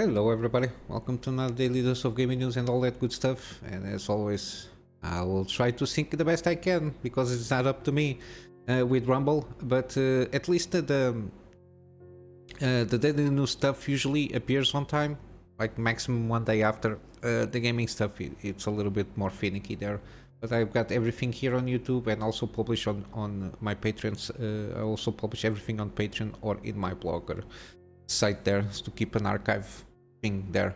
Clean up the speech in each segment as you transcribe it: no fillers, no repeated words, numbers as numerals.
Hello everybody, welcome to another daily dose of gaming news and all that good stuff. And as always, I will try to sync the best I can because it's not up to me with Rumble. But at least the daily news stuff usually appears on time, like maximum one day after. The gaming stuff, it's a little bit more finicky there. But I've got everything here on YouTube and also publish on my Patreons. I also publish everything on Patreon or in my blogger site there to keep an archive thing there.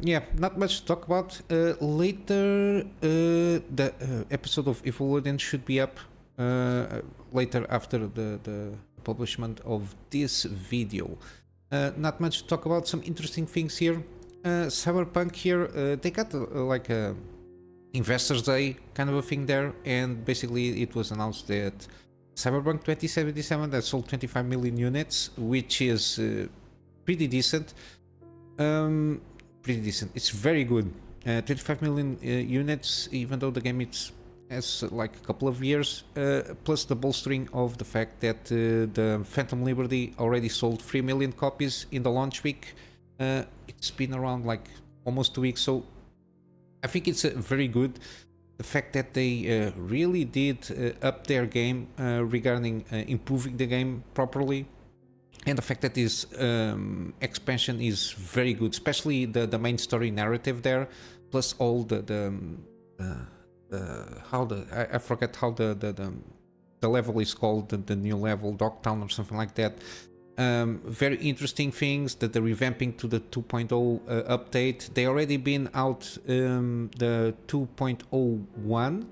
Yeah, not much to talk about. Later, the episode of Evolution should be up later after the publishment of this video. Not much to talk about. Some interesting things here. Cyberpunk here, they got like a Investors Day kind of a thing there, and basically it was announced that Cyberpunk 2077 that sold 25 million units, which is pretty decent. It's very good. 25 million units, even though the game has like a couple of years. Plus the bolstering of the fact that the Phantom Liberty already sold 3 million copies in the launch week. It's been around like almost 2 weeks, so I think it's very good. The fact that they really did up their game regarding improving the game properly, and the fact that this expansion is very good, especially the main story narrative there, plus all I forget how the level is called, the new level, Dogtown or something like that. Very interesting things, that the revamping to the 2.0 update. They already been out the 2.01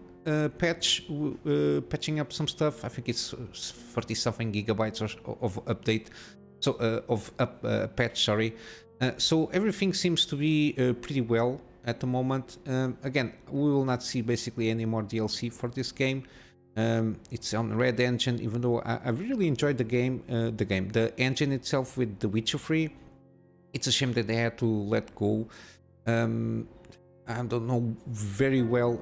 patch, patching up some stuff. I think it's 30 something gigabytes of update, so patch, sorry. So everything seems to be pretty well at the moment. Again, we will not see basically any more DLC for this game. It's on Red Engine, even though I really enjoyed the engine itself with The Witcher 3. It's a shame that they had to let go. I don't know very well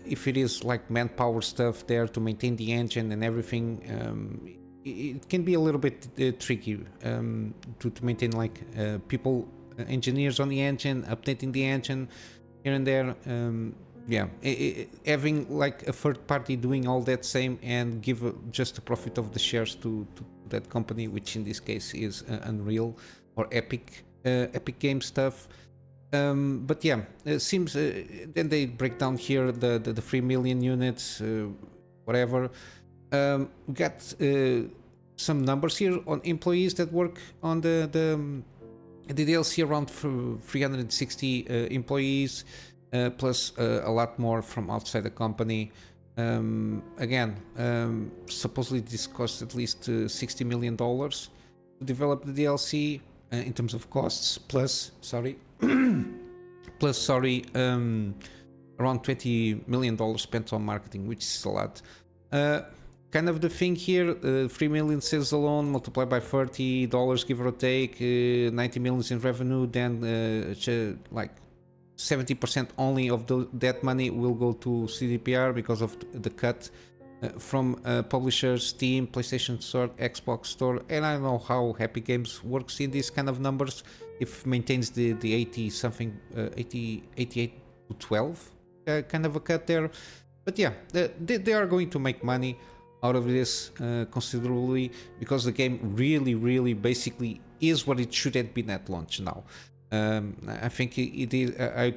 if it is like manpower stuff there to maintain the engine and everything. It can be a little bit tricky to maintain like people, engineers on the engine, updating the engine here and there. Yeah, having like a third party doing all that same and give just the profit of the shares to that company, which in this case is Unreal or Epic Game stuff. But yeah, it seems then they break down here the 3 million units, whatever. We got some numbers here on employees that work on the DLC, around 360 employees. Plus a lot more from outside the company. Again, supposedly this cost at least $60 million to develop the DLC in terms of costs. Plus, around $20 million spent on marketing, which is a lot. Kind of the thing here, 3 million sales alone multiplied by $30, give or take, 90 millions in revenue, then like 70% only of that money will go to CDPR because of the cut from publishers, Steam, PlayStation Store, Xbox Store, and I don't know how Happy Games works in these kind of numbers, if maintains the 80 something, 88 to 12 kind of a cut there. But yeah, they are going to make money out of this considerably, because the game really basically is what it should have been at launch now. I think it is. I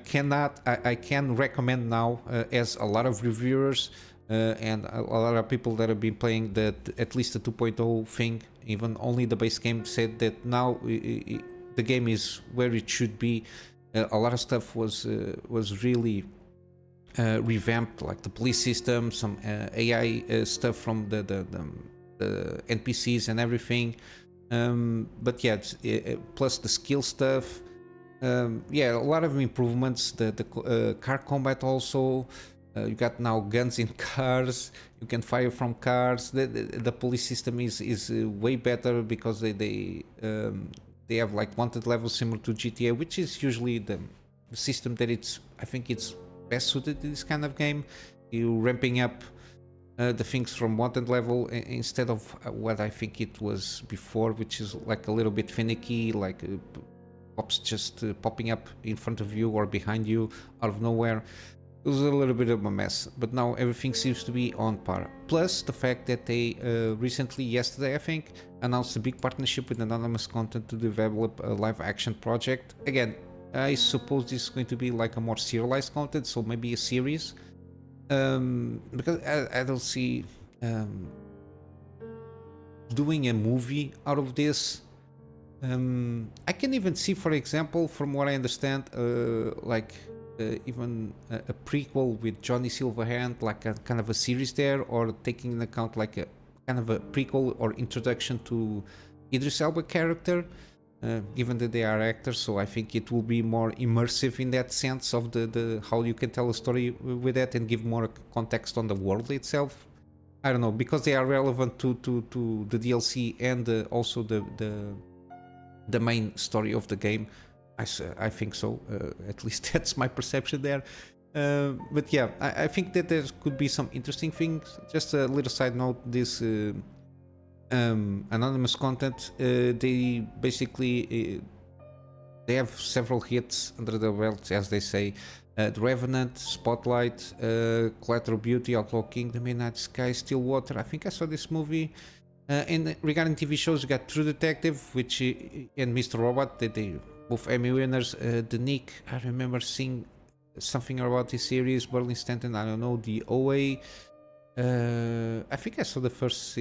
can recommend now, as a lot of reviewers and a lot of people that have been playing at least the 2.0 thing, even only the base game, said that now the game is where it should be. A lot of stuff was really revamped, like the police system, some AI stuff from the NPCs and everything. But yeah, plus the skill stuff. Yeah, a lot of improvements. The car combat also. You got now guns in cars. You can fire from cars. The police system is way better because they have like wanted levels similar to GTA, which is usually the system that I think it's best suited to this kind of game. You ramping up the things from wanted level instead of what I think it was before, which is like a little bit finicky, like pops just popping up in front of you or behind you out of nowhere. It was a little bit of a mess, but now everything seems to be on par. Plus the fact that they recently, yesterday I think, announced a big partnership with Anonymous Content to develop a live action project. Again, I suppose this is going to be like a more serialized content, so maybe a series. Because I don't see doing a movie out of this. I can even see, for example, from what I understand, even a prequel with Johnny Silverhand, like a kind of a series there, or taking into account like a kind of a prequel or introduction to Idris Elba character, given that they are actors. So I think it will be more immersive in that sense of the how you can tell a story with that and give more context on the world itself. I don't know, because they are relevant to the DLC and also the main story of the game. I think so. At least that's my perception there. But yeah, I think that there could be some interesting things. Just a little side note: this Anonymous Content, they basically they have several hits under the belt, as they say. The Revenant, Spotlight, Collateral Beauty, Outlaw King, The Midnight Sky, Stillwater. I think I saw this movie. And regarding TV shows, you got True Detective, which and Mr. Robot, they both Emmy winners. The Nick, I remember seeing something about this series. Berlin Stanton, I don't know. The OA, I think I saw the first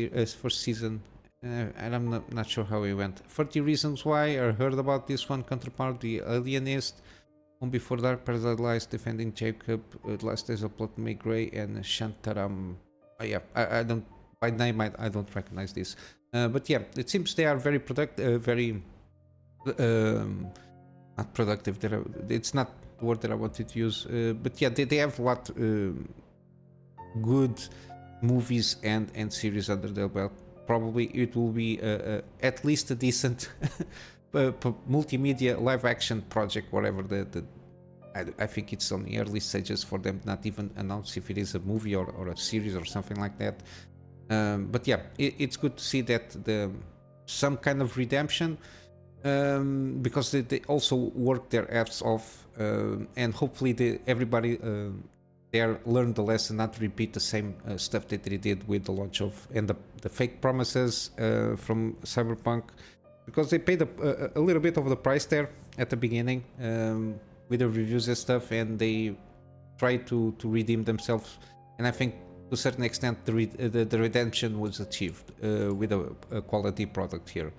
season, and I'm not sure how it went. 30 Reasons Why, I heard about this one. Counterpart, The Alienist, On Before Dark, Paradise Lies, Defending Jacob, Last Days of Plot May Gray, and Shantaram. Yeah, I don't. By name, I don't recognize this, but yeah, it seems they are very very not productive. It's not the word that I wanted to use, but yeah, they have a lot good movies and series under their belt. Probably it will be at least a decent multimedia live action project, whatever I think it's on the early stages for them, not even announce if it is a movie or a series or something like that. But yeah, it's good to see that some kind of redemption, because they also work their ass off, and hopefully everybody there learned the lesson, not to repeat the same stuff that they did with the launch of and the fake promises from Cyberpunk, because they paid a little bit of the price there at the beginning with the reviews and stuff, and they tried to redeem themselves, and I think to a certain extent the redemption was achieved with a quality product here.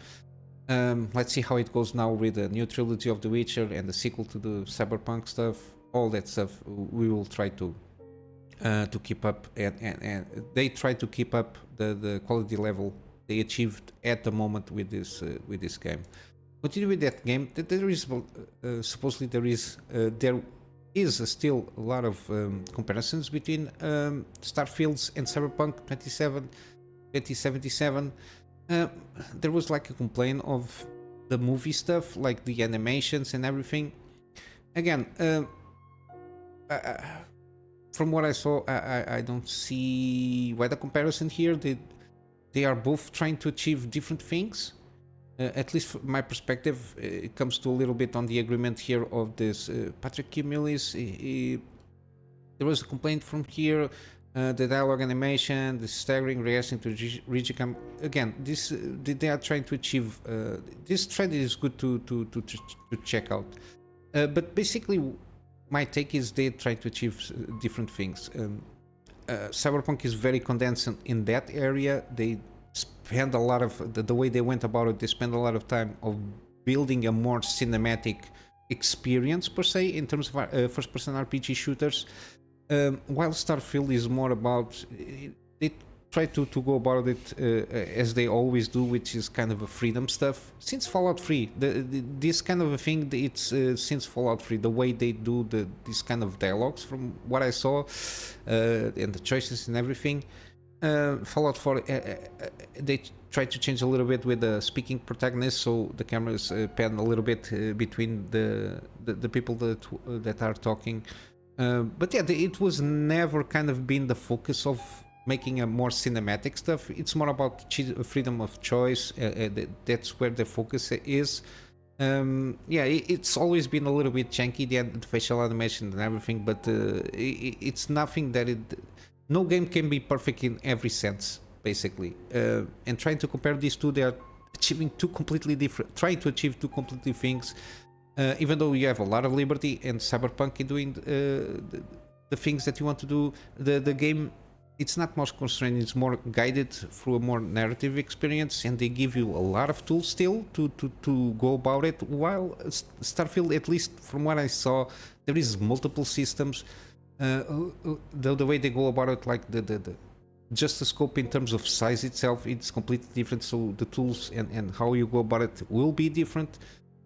Let's see how it goes now with the new trilogy of The Witcher and the sequel to the Cyberpunk stuff. All that stuff we will try to keep up, and they try to keep up the quality level they achieved at the moment with this game. Continue with that game. There is supposedly there is still a lot of comparisons between Starfields and Cyberpunk 2077. There was like a complaint of the movie stuff, like the animations and everything. Again, from what I saw, I don't see why the comparison here. They are both trying to achieve different things. At least from my perspective, it comes to a little bit on the agreement here of this Patrick Kimilis. There was a complaint from here, the dialogue animation, the staggering reaction to Regicam. Again, they are trying to achieve. This trend is good to check out. But basically, my take is they try to achieve different things. Cyberpunk is very condensed in that area. They spend a lot of the way they went about it. They spend a lot of time of building a more cinematic experience per se in terms of first-person RPG shooters. While Starfield is more about, they try to go about it as they always do, which is kind of a freedom stuff. Since Fallout 3, this kind of a thing, it's since Fallout 3, the way they do this kind of dialogues, from what I saw, and the choices and everything. Fallout 4, they try to change a little bit with the speaking protagonist, so the cameras pan a little bit between the people that are talking. But yeah, it was never kind of been the focus of making a more cinematic stuff. It's more about freedom of choice. That's where the focus is. Yeah, it's always been a little bit janky, the facial animation and everything, but it's nothing that no game can be perfect in every sense, basically. And trying to compare these two, they are achieving trying to achieve two completely things. Even though you have a lot of liberty and Cyberpunk in doing the things that you want to do, the game, it's not much constrained, it's more guided through a more narrative experience, and they give you a lot of tools still to go about it, while Starfield, at least from what I saw, there is multiple systems. The way they go about it, like just the scope in terms of size itself, it's completely different, so the tools and how you go about it will be different.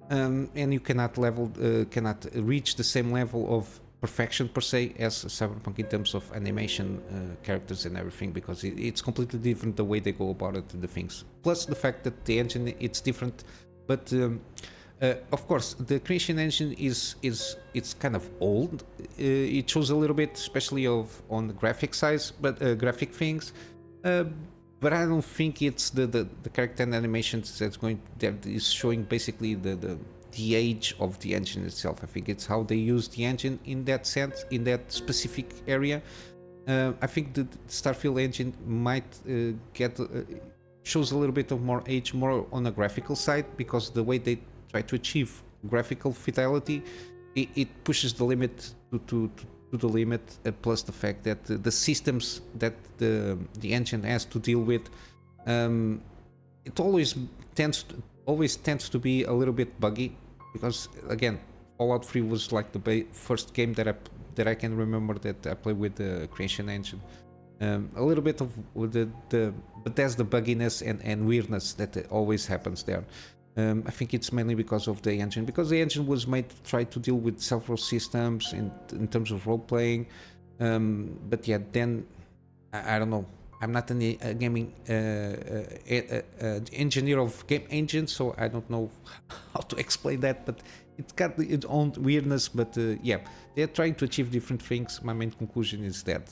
And you cannot reach the same level of perfection per se as Cyberpunk in terms of animation, characters and everything, because it's completely different the way they go about it, the things. Plus the fact that the engine, it's different, but of course the creation engine it's kind of old. It shows a little bit, especially on the graphic size, but graphic things. But I don't think it's the character and animations that is showing basically the age of the engine itself. I think it's how they use the engine in that sense, in that specific area. I think the Starfield engine might shows a little bit of more age, more on the graphical side, because the way they try to achieve graphical fidelity, it pushes the limit to the limit, plus the fact that the systems that the engine has to deal with, it always tends to be a little bit buggy, because again, Fallout 3 was like the first game that I can remember that I played with the creation engine. A little bit of but there's the bugginess and weirdness that always happens there. I think it's mainly because of the engine, because the engine was made to try to deal with several systems in terms of role playing. But yeah, then I don't know. I'm not a gaming engineer of game engines, so I don't know how to explain that. But it's got its own weirdness. But yeah, they're trying to achieve different things. My main conclusion is that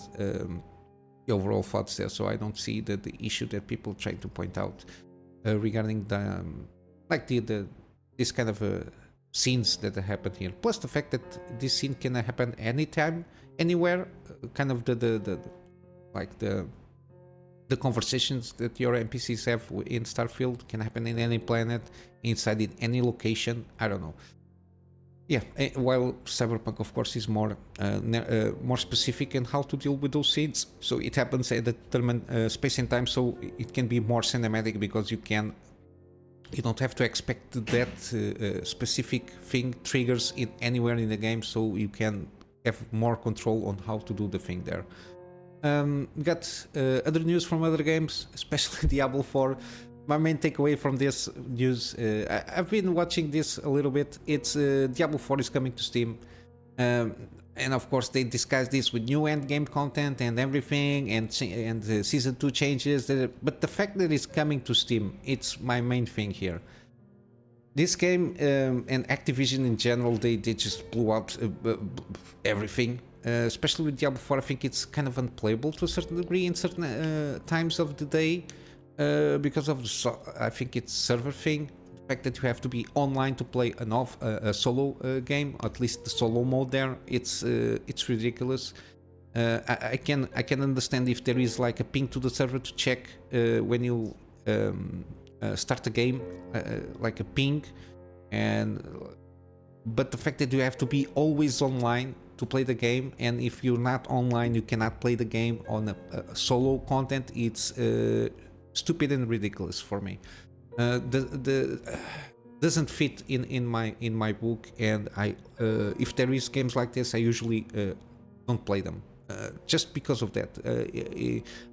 the overall thoughts there. So I don't see the issue that people try to point out regarding the like this kind of scenes that happen here. Plus the fact that this scene can happen anytime, anywhere. Kind of the conversations that your NPCs have in Starfield can happen in any planet, inside in any location. I don't know. Yeah, while Cyberpunk, of course, is more specific in how to deal with those scenes. So it happens at a determined space and time, so it can be more cinematic, because you don't have to expect that specific thing triggers it anywhere in the game, so you can have more control on how to do the thing there. Got other news from other games, especially Diablo 4. My main takeaway from this news, I've been watching this a little bit. It's Diablo 4 is coming to Steam. And of course they disguise this with new endgame content and everything, and season 2 changes, but the fact that it's coming to Steam, it's my main thing here. This game and Activision in general, they just blew out everything, especially with Diablo 4. I think it's kind of unplayable to a certain degree in certain times of the day, because of I think it's server thing. The fact that you have to be online to play a solo game, at least the solo mode there, it's ridiculous. I can understand if there is like a ping to the server to check when you start a game, like a ping, but the fact that you have to be always online to play the game, and if you're not online you cannot play the game on a solo content, it's stupid and ridiculous for me. Doesn't fit in my book, and if there is games like this, I usually don't play them, just because of that.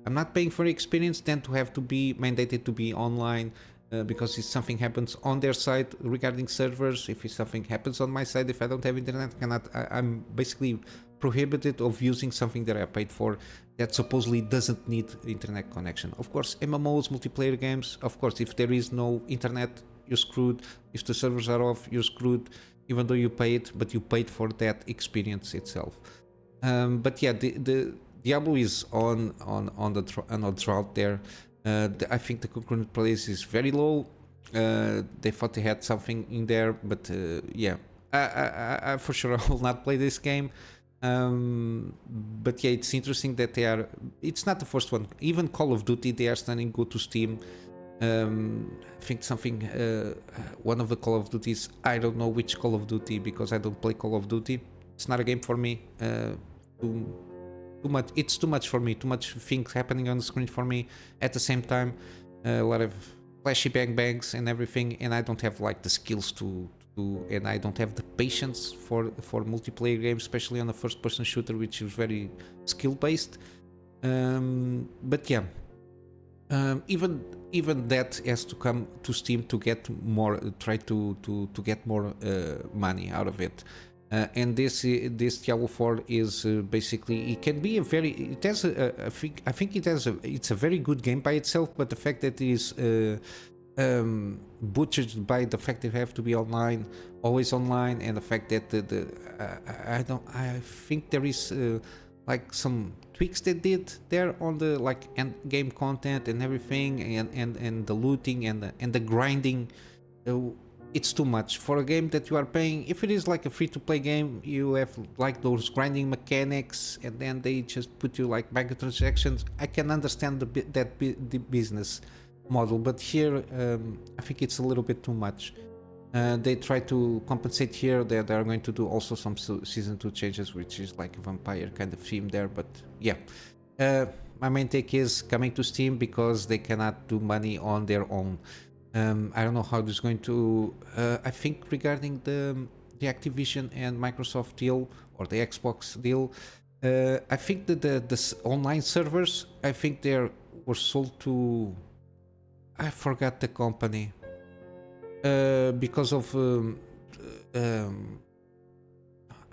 I'm not paying for the experience then to have to be mandated to be online, because if something happens on their side regarding servers, if something happens on my side, if I don't have internet, I'm basically prohibited of using something that I paid for that supposedly doesn't need internet connection. Of course, MMOs, multiplayer games, of course, if there is no internet, you're screwed. If the servers are off, you're screwed, even though you paid, but you paid for that experience itself. But yeah, Diablo is on a drought there. I think the concurrent plays is very low. They thought they had something in there, but yeah, I for sure I will not play this game. But yeah, it's interesting that they are. It's not the first one. Even Call of Duty, they are starting to go to Steam. I think something. One of the Call of Duties. I don't know which Call of Duty because I don't play Call of Duty. It's not a game for me. Too much. It's too much for me. Too much things happening on the screen for me at the same time. A lot of flashy bang bangs and everything, and I don't have like the skills to and I don't have the patience for multiplayer games, especially on a first-person shooter, which is very skill-based. But yeah, even that has to come to Steam to get more, try to get more money out of it. And this Diablo 4 is basically, it can be a very, it has I think it has it's a very good game by itself, but the fact that it is butchered by the fact that you have to be online, always online, and the fact that I think there is like some tweaks they did there on the like end game content and everything, and the looting and the grinding. It's too much for a game that you are paying. If it is like a free-to-play game, you have like those grinding mechanics, and then they just put you like microtransactions. I can understand the business model, but here I think it's a little bit too much. They try to compensate here. They are going to do also some season 2 changes, which is like a vampire kind of theme there. But yeah, my main take is coming to Steam because they cannot do money on their own. I don't know how this is going to. I think regarding the Activision and Microsoft deal or the Xbox deal, I think that the online servers, I think they were sold to. I forgot the company because of.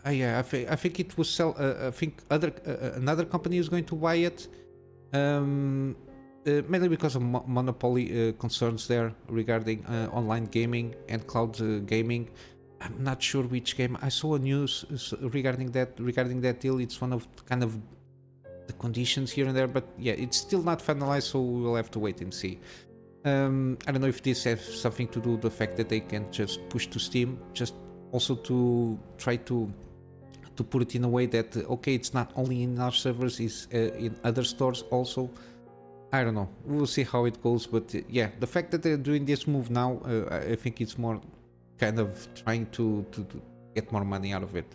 Yeah, I think it was sell. I think another company is going to buy it. Mainly because of monopoly concerns there regarding online gaming and cloud gaming. I'm not sure which game. I saw a news regarding that deal. It's one of kind of the conditions here and there, but yeah, it's still not finalized, so we'll have to wait and see. I don't know if this has something to do with the fact that they can just push to Steam, just also to try to put it in a way that okay, it's not only in our servers, it's in other stores also. I don't know. We'll see how it goes, but yeah, the fact that they're doing this move now, I think it's more kind of trying to get more money out of it.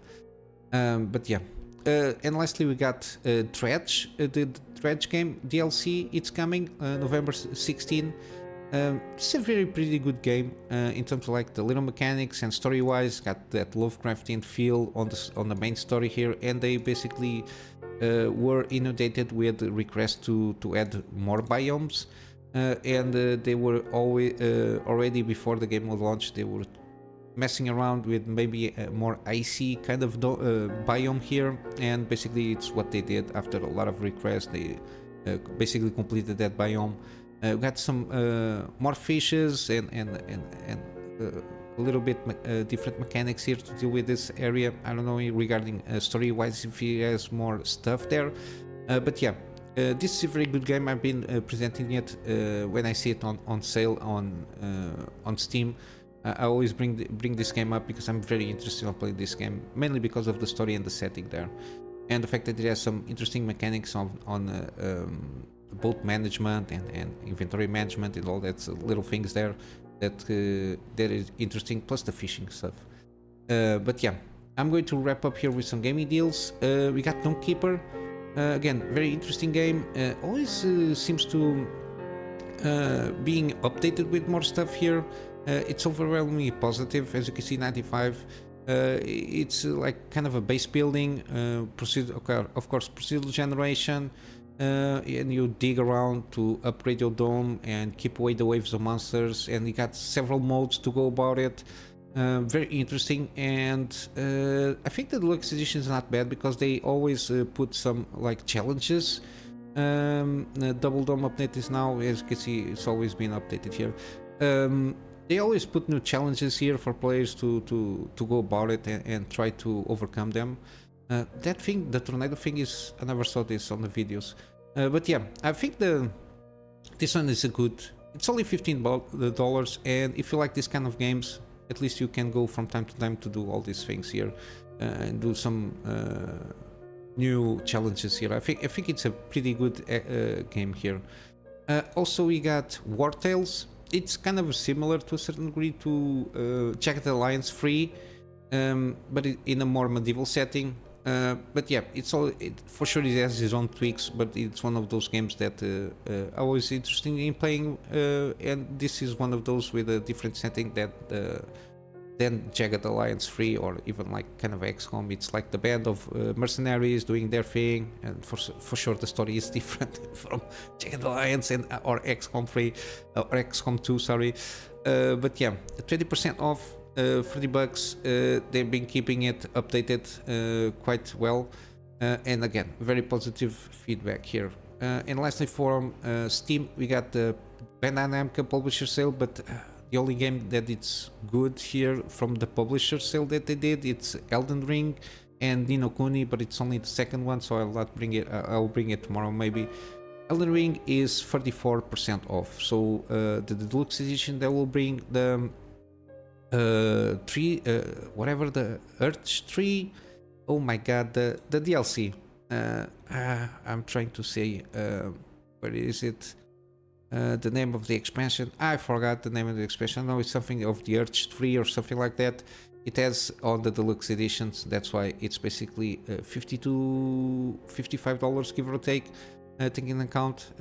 But yeah, and lastly we got Dredge, the Dredge game DLC. It's coming November 16. It's a very pretty good game in terms of like the little mechanics and story-wise. Got that Lovecraftian feel on the main story here, and they basically were inundated with requests to add more biomes, and they were always already before the game was launched. They were messing around with maybe a more icy kind of biome here, and basically it's what they did after a lot of requests. They basically completed that biome. Got some more fishes and a little bit different mechanics here to deal with this area. I don't know regarding story-wise if he has more stuff there, but yeah, this is a very good game. I've been presenting it when I see it on sale on Steam. I always bring this game up because I'm very interested in playing this game, mainly because of the story and the setting there, and the fact that it has some interesting mechanics on both management and inventory management and all that little things there that is interesting, plus the fishing stuff. But yeah, I'm going to wrap up here with some gaming deals. We got Dawnkeeper, again, very interesting game. Always seems to being updated with more stuff here. It's overwhelmingly positive, as you can see, 95. It's like kind of a base building, of course, procedural generation. And you dig around to upgrade your dome and keep away the waves of monsters, and you got several modes to go about it. Very interesting, and I think the deluxe edition is not bad because they always put some like challenges. The double dome update is now, as you can see, it's always been updated here. They always put new challenges here for players to go about it and try to overcome them. That thing, the tornado thing, is I never saw this on the videos. But yeah, I think this one is a good. It's only $15, and if you like this kind of games, at least you can go from time to time to do all these things here and do some new challenges here. I think it's a pretty good game here. Also, we got Wartales. It's kind of similar to a certain degree to Jagged Alliance 3, but in a more medieval setting. But yeah, for sure it has its own tweaks, but it's one of those games that I was interested in playing, and this is one of those with a different setting than Jagged Alliance 3 or even like kind of XCOM. It's like the band of mercenaries doing their thing, and for sure the story is different from Jagged Alliance or XCOM 3 or XCOM 2, sorry. But yeah, 20% off. $30. They've been keeping it updated quite well, and again, very positive feedback here. And lastly, from Steam, we got the Bandai Namco publisher sale, but the only game that it's good here from the publisher sale that they did, it's Elden Ring and Ni no Kuni, but it's only the second one, so I'll not bring it. I'll bring it tomorrow maybe. Elden Ring is 34% off, so the deluxe edition that will bring the whatever, the Earth tree, oh my god, the DLC. I'm trying to say, where is it? The name of the expansion. I forgot the name of the expansion. No, it's something of the Earth tree or something like that. It has on the deluxe editions. That's why it's basically $50 to $55, give or take, taking into account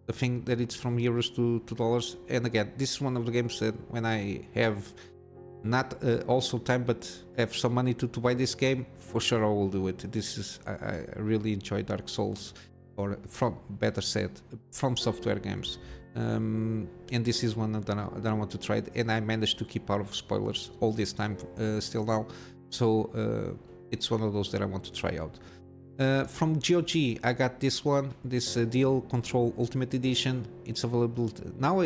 the thing that it's from euros to $2. And again, this is one of the games that when I have not also time but have some money to buy this game, for sure I will do it. This is I really enjoy Dark Souls, or from better said, From Software games, and this is one that I want to try, and I managed to keep out of spoilers all this time still now, so it's one of those that I want to try out. From GOG, I got this one, this Deal Control Ultimate Edition. It's available now.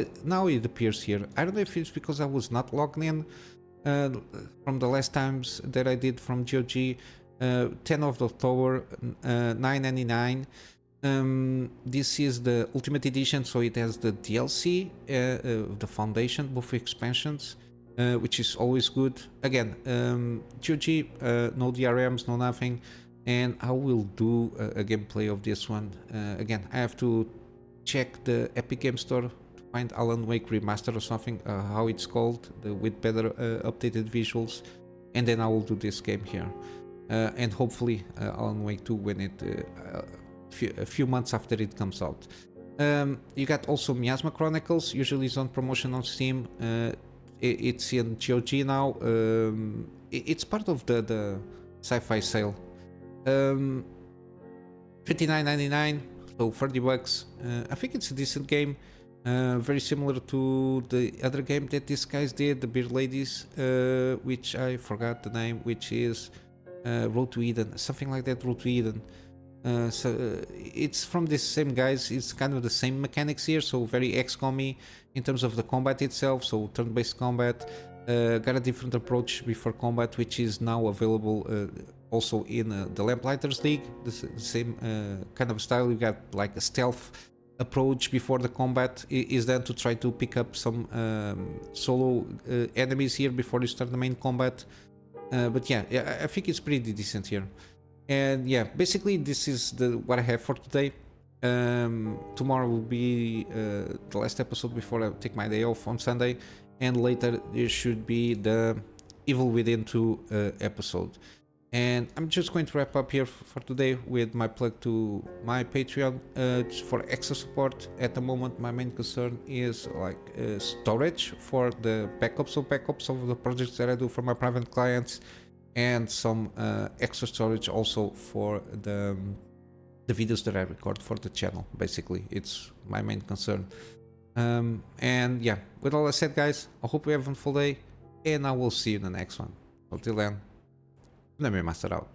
It appears here. I don't know if it's because I was not logged in from the last times that I did from GOG. 10th of October, $9.99. This is the Ultimate Edition, so it has the DLC, the Foundation, both expansions, which is always good. Again, GOG, no DRMs, no nothing. And I will do a gameplay of this one. Again, I have to check the Epic Game Store to find Alan Wake Remaster or something, how it's called, with better updated visuals, and then I will do this game here. And hopefully Alan Wake 2 when it a few months after it comes out. You got also Miasma Chronicles, usually it's on promotion on Steam. It's in GOG now. It's part of the sci-fi sale. $59.99, so $30. I think it's a decent game, very similar to the other game that these guys did, the Beer Ladies, which I forgot the name, which is Road to Eden, something like that. Road to Eden. So it's from the same guys. It's kind of the same mechanics here, so very XCOM-y in terms of the combat itself, so turn-based combat. Got a different approach before combat, which is now available also in the Lamplighters League. The same kind of style. You got like a stealth approach before the combat is done to try to pick up some solo enemies here before you start the main combat. But yeah, I think it's pretty decent here. And yeah, basically this is what I have for today. Tomorrow will be the last episode before I take my day off on Sunday, and later there should be the Evil Within 2 episode. And I'm just going to wrap up here for today with my plug to my Patreon for extra support. At the moment, my main concern is like storage for the backups of the projects that I do for my private clients, and some extra storage also for the videos that I record for the channel. Basically, it's my main concern. And yeah, with all that said, guys, I hope you have a wonderful day, and I will see you in the next one. Until then, Kunamy Master out.